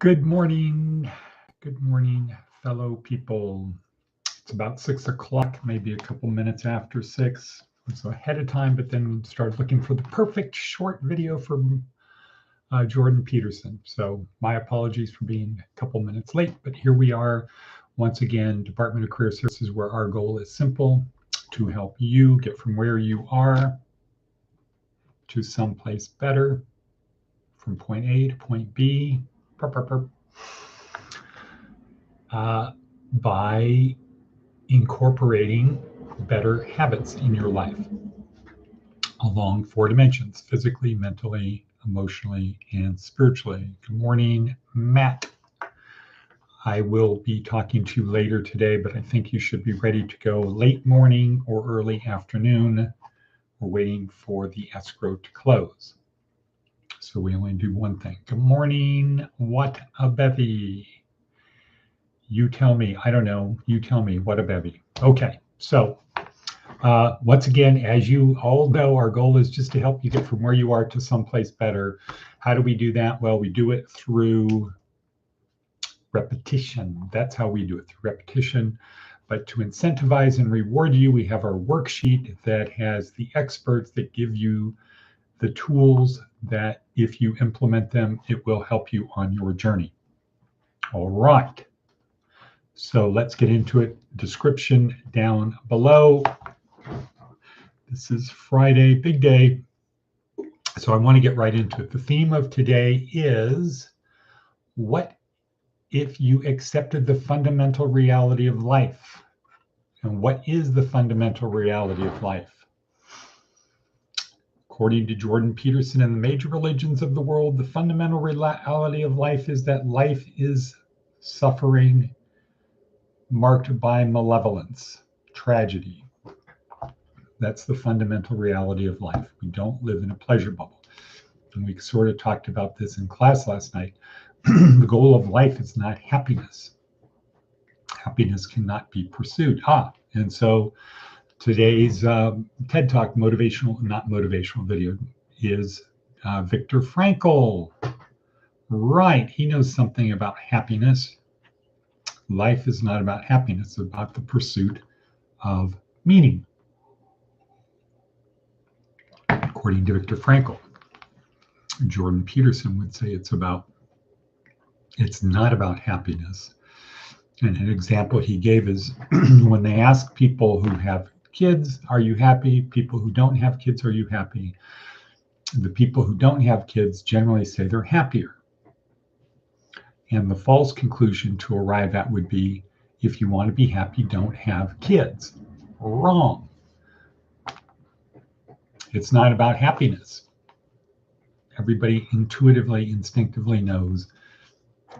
Good morning. Good morning, fellow people. It's about 6 o'clock, maybe a couple minutes after 6. So ahead of time, but then started looking for the perfect short video from Jordan Peterson. So my apologies for being a couple minutes late, but here we are once again, Department of Career Services, where our goal is simple: to help you get from where you are to someplace better, from point A to point B, by incorporating better habits in your life along 4 dimensions: physically, mentally, emotionally, and spiritually. Good morning, Matt. I will be talking to you later today, but I think you should be ready to go late morning or early afternoon. We're waiting for the escrow to close, so we only do one thing. Good morning, what a bevy. You tell me. I don't know. You tell me. What a bevy. Okay, so once again, as you all know, our goal is just to help you get from where you are to someplace better. How do we do that? Well, we do it through repetition. That's how we do it, through repetition. But to incentivize and reward you, we have our worksheet that has the experts that give you the tools that if you implement them, it will help you on your journey. All right. So let's get into it. Description down below. This is Friday, big day. So I want to get right into it. The theme of today is, what if you accepted the fundamental reality of life? And what is the fundamental reality of life? According to Jordan Peterson and the major religions of the world, the fundamental reality of life is that life is suffering marked by malevolence, tragedy. That's the fundamental reality of life. We don't live in a pleasure bubble. And we sort of talked about this in class last night. The goal of life is not happiness. Happiness cannot be pursued. And so today's TED Talk not motivational video is Viktor Frankl. Right, he knows something about happiness. Life is not about happiness, it's about the pursuit of meaning, according to Viktor Frankl. Jordan Peterson would say it's not about happiness. And an example he gave is when they ask people who have kids, are you happy? People who don't have kids, are you happy? The people who don't have kids generally say they're happier. And the false conclusion to arrive at would be, if you want to be happy, don't have kids. Wrong. It's not about happiness. Everybody intuitively, instinctively knows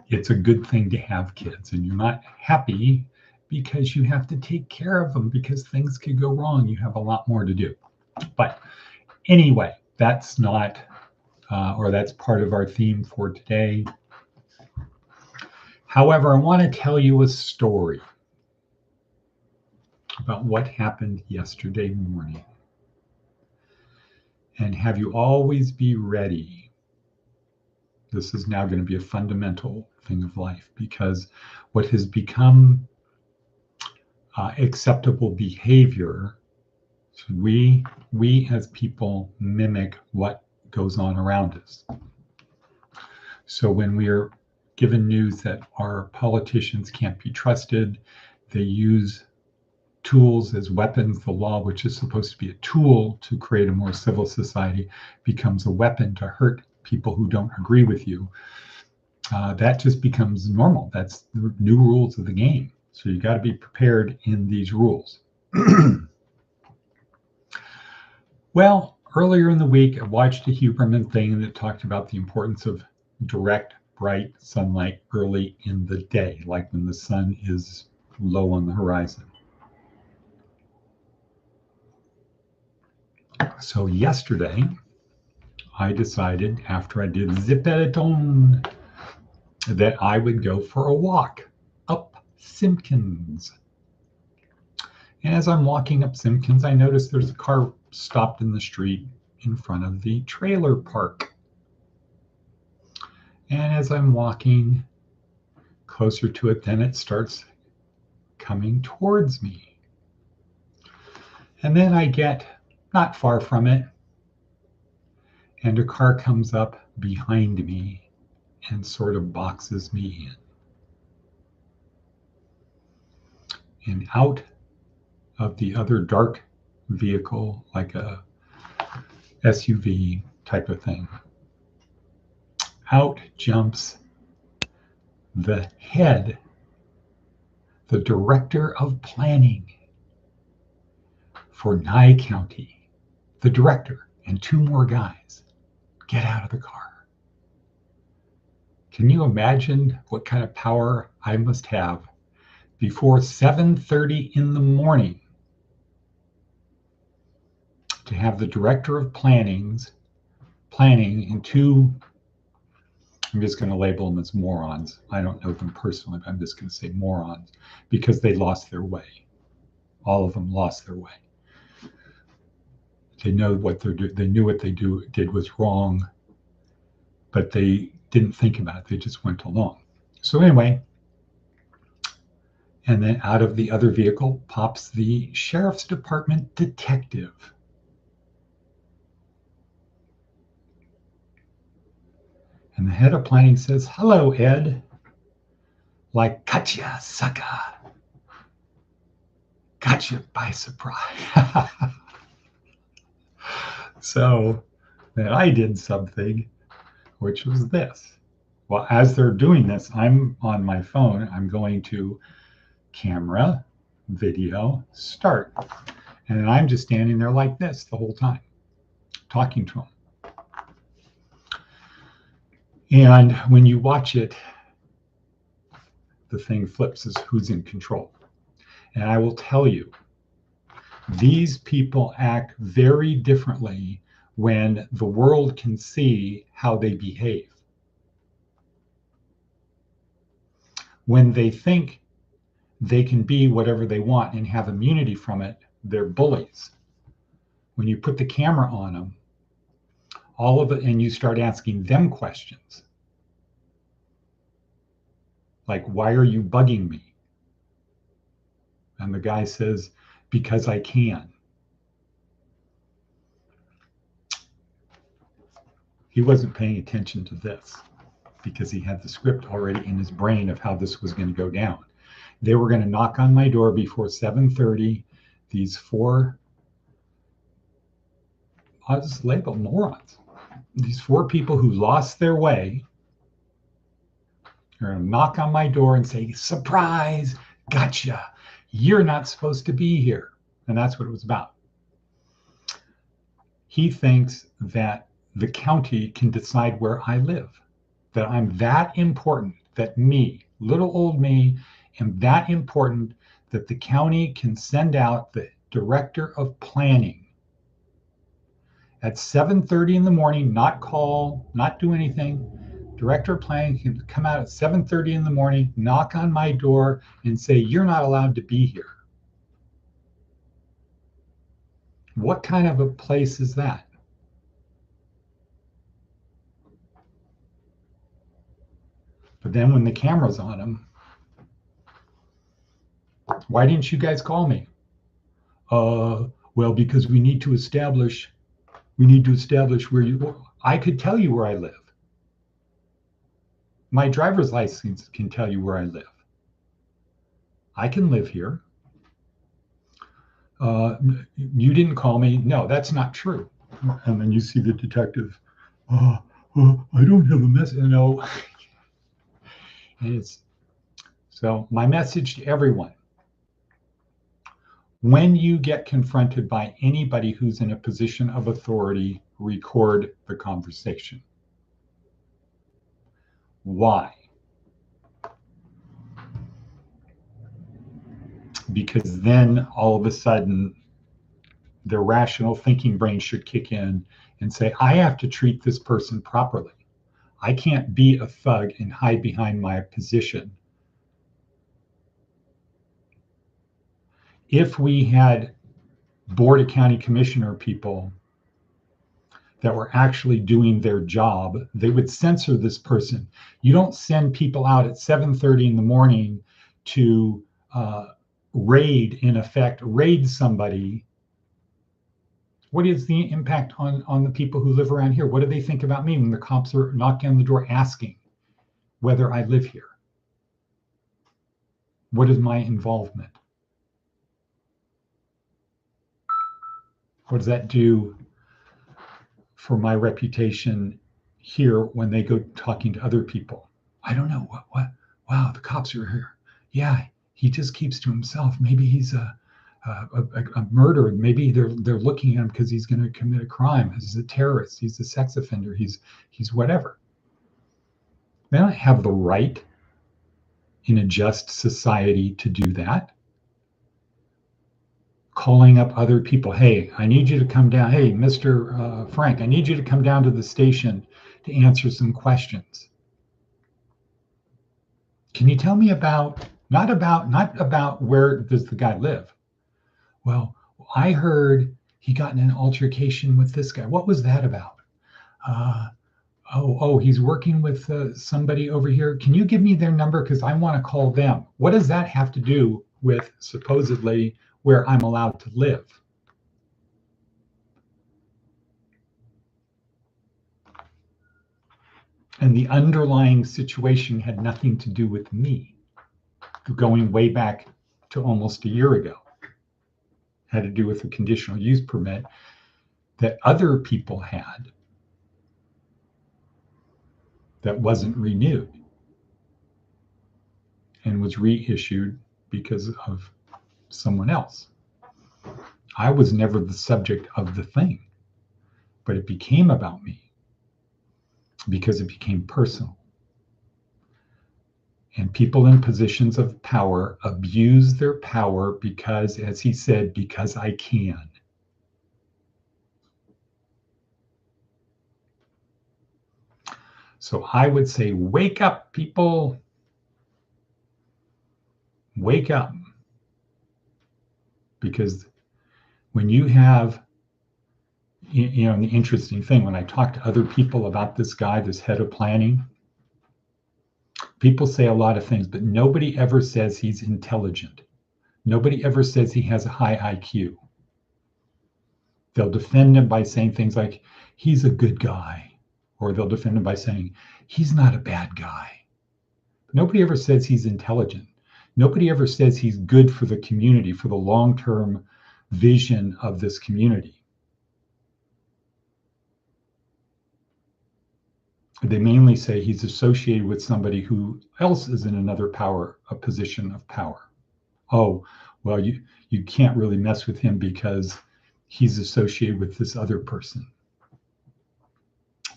it's a good thing to have kids, and you're not happy because you have to take care of them, because things could go wrong. You have a lot more to do. But anyway, that's not, or that's part of our theme for today. However, I want to tell you a story about what happened yesterday morning, and have you always be ready. This is now going to be a fundamental thing of life, because what has become acceptable behavior, so we as people mimic what goes on around us. So when we are given news that our politicians can't be trusted, they use tools as weapons. The law, which is supposed to be a tool to create a more civil society, becomes a weapon to hurt people who don't agree with you. That just becomes normal. That's the new rules of the game. So you got to be prepared in these rules. Well, earlier in the week, I watched a Huberman thing that talked about the importance of direct, bright sunlight early in the day, like when the sun is low on the horizon. So yesterday, I decided, after I did Zippeton, that I would go for a walk up Simpkins. And as I'm walking up Simpkins, I noticed there's a car stopped in the street in front of the trailer park. And as I'm walking, closer to it, then it starts coming towards me. And then I get not far from it, and a car comes up behind me and sort of boxes me in. And out of the other dark vehicle, like a SUV type of thing, out jumps the head, the director of planning for Nye County, the director, and two more guys get out of the car. Can you imagine what kind of power I must have before 7:30 in the morning to have the director of planning and two, I'm just going to label them as morons. I don't know them personally, but I'm just going to say morons because they lost their way. All of them lost their way. They know what they knew what they did was wrong, but they didn't think about it. They just went along. So anyway, and then out of the other vehicle pops the sheriff's department detective. And the head of planning says, "Hello, Ed." Like, gotcha, sucker. Gotcha by surprise. So then I did something, which was this. Well, as they're doing this, I'm on my phone. I'm going to camera, video, start. And I'm just standing there like this the whole time, talking to them. And when you watch it, the thing flips as who's in control. And I will tell you, these people act very differently when the world can see how they behave. When they think they can be whatever they want and have immunity from it, they're bullies. When you put the camera on them, all of it, and you start asking them questions. Like, why are you bugging me? And the guy says, because I can. He wasn't paying attention to this because he had the script already in his brain of how this was going to go down. They were going to knock on my door before 7:30. These four, I'll just label morons. These four people who lost their way are going to knock on my door and say, "Surprise, gotcha. You're not supposed to be here." And that's what it was about. He thinks that the county can decide where I live, that I'm that important, that me, little old me, am that important that the county can send out the director of planning at 7:30 in the morning, not call, not do anything. Director of planning can come out at 7:30 in the morning, knock on my door and say, "You're not allowed to be here." What kind of a place is that? But then when the camera's on them, "Why didn't you guys call me?" Well, because we need to establish where you. I could tell you where I live. My driver's license can tell you where I live. I can live here. You didn't call me. No, that's not true. And then you see the detective. I don't have a message. No. And it's so my message to everyone: when you get confronted by anybody who's in a position of authority, record the conversation. Why? Because then all of a sudden their rational thinking brain should kick in and say, I have to treat this person properly. I can't be a thug and hide behind my position. If we had Board of County Commissioner people that were actually doing their job, they would censor this person. You don't send people out at 7:30 in the morning to raid somebody. What is the impact on the people who live around here? What do they think about me when the cops are knocking on the door asking whether I live here? What is my involvement? What does that do for my reputation here when they go talking to other people? I don't know. What? Wow, the cops are here. Yeah, he just keeps to himself. Maybe he's a murderer. Maybe they're looking at him because he's going to commit a crime. He's a terrorist. He's a sex offender. He's whatever. They don't have the right in a just society to do that. Calling up other people. Hey, I need you to come down. Hey, Mr. Frank, I need you to come down to the station to answer some questions. Can you tell me not about where does the guy live? Well, I heard he got in an altercation with this guy. What was that about? He's working with somebody over here. Can you give me their number? Because I want to call them. What does that have to do with supposedly where I'm allowed to live? And the underlying situation had nothing to do with me, going way back to almost a year ago. Had to do with a conditional use permit that other people had that wasn't renewed and was reissued because of someone else. I was never the subject of the thing, but it became about me because it became personal. And people in positions of power abuse their power because, as he said, because I can. So I would say, wake up, people. Wake up. Because when you have, the interesting thing, when I talk to other people about this guy, this head of planning, people say a lot of things, but nobody ever says he's intelligent. Nobody ever says he has a high IQ. They'll defend him by saying things like, he's a good guy. Or they'll defend him by saying, he's not a bad guy. Nobody ever says he's intelligent. Nobody ever says he's good for the community, for the long-term vision of this community. They mainly say he's associated with somebody who else is in a position of power. Oh, well, you can't really mess with him because he's associated with this other person.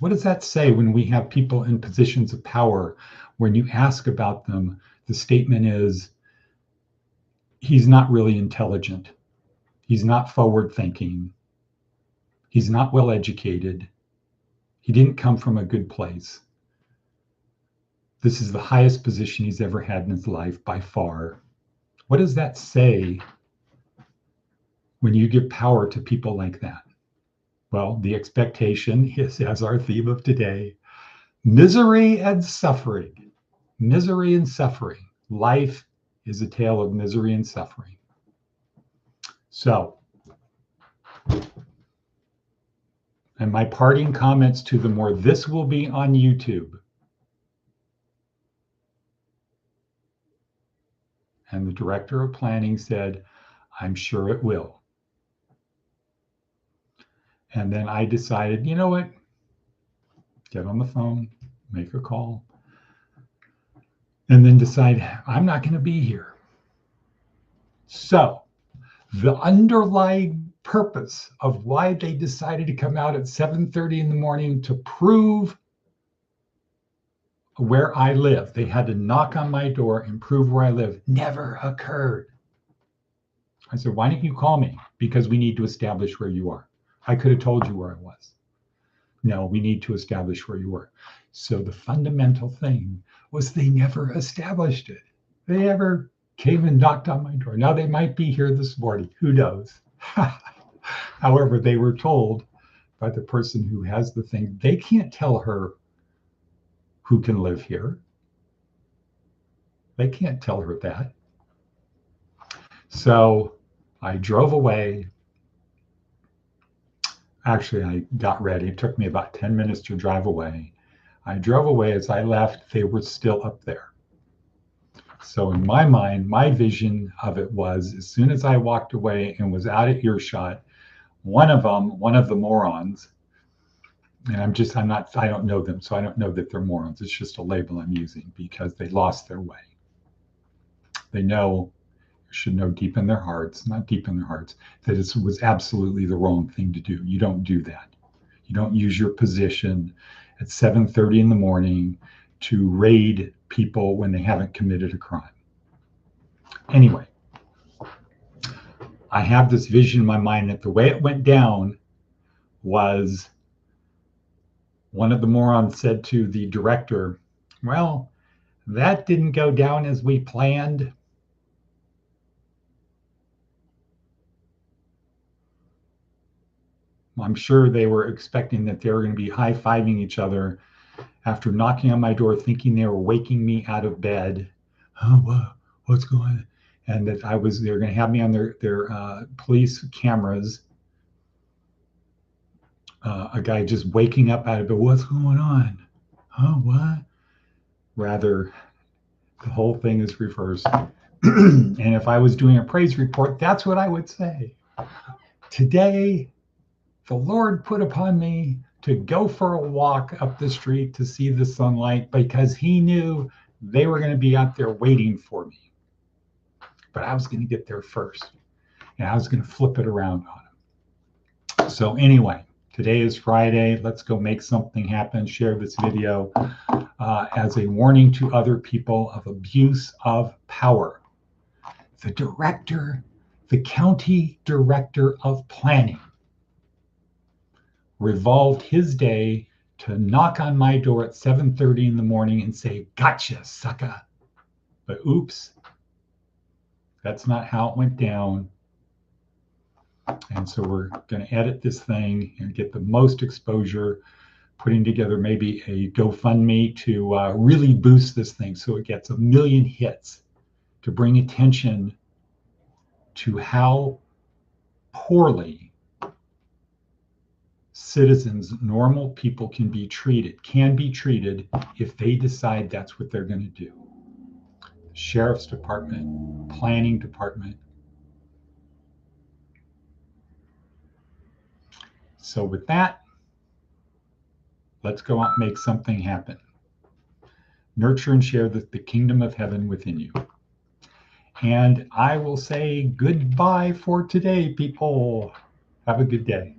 What does that say when we have people in positions of power? When you ask about them, the statement is, he's not really intelligent. He's not forward thinking. He's not well educated. He didn't come from a good place. This is the highest position he's ever had in his life by far. What does that say when you give power to people like that? Well, the expectation is, as our theme of today, misery and suffering. Misery and suffering. Life is a tale of misery and suffering. So, and my parting comments to them were, this will be on YouTube. And the director of planning said, I'm sure it will. And then I decided, you know what? Get on the phone, make a call, and then decide I'm not going to be here. So the underlying purpose of why they decided to come out at 7:30 in the morning to prove where I live, they had to knock on my door and prove where I live, never occurred. I said, why didn't you call me? Because we need to establish where you are. I could have told you where I was. No, we need to establish where you were. So the fundamental thing was they never established it. They never came and knocked on my door. Now they might be here this morning. Who knows? However, they were told by the person who has the thing. They can't tell her who can live here. They can't tell her that. So I drove away. Actually, I got ready. It took me about 10 minutes to drive away. I drove away. As I left, they were still up there. So in my mind, my vision of it was, as soon as I walked away and was out of earshot, one of the morons, and I don't know them, so I don't know that they're morons. It's just a label I'm using because they lost their way. They should know deep in their hearts, not deep in their hearts, that it was absolutely the wrong thing to do. You don't do that. You don't use your position at 7:30 in the morning to raid people when they haven't committed a crime. Anyway, I have this vision in my mind that the way it went down was one of the morons said to the director, well, that didn't go down as we planned. I'm sure they were expecting that they were going to be high-fiving each other after knocking on my door, thinking they were waking me out of bed. Oh, what's going on? And that they were going to have me on their police cameras. A guy just waking up out of bed. What's going on? Oh, what? Rather, the whole thing is reversed. And if I was doing a praise report, that's what I would say. Today, the Lord put upon me to go for a walk up the street to see the sunlight because he knew they were going to be out there waiting for me. But I was going to get there first. And I was going to flip it around on them. So anyway, today is Friday. Let's go make something happen. Share this video as a warning to other people of abuse of power. The county director of planning revolved his day to knock on my door at 7:30 in the morning and say, gotcha, sucker. But oops, that's not how it went down. And so we're going to edit this thing and get the most exposure, putting together maybe a GoFundMe to really boost this thing so it gets 1 million hits, to bring attention to how poorly citizens, normal people can be treated if they decide that's what they're going to do. Sheriff's Department, Planning Department. So with that, let's go out and make something happen. Nurture and share the kingdom of heaven within you. And I will say goodbye for today, people. Have a good day.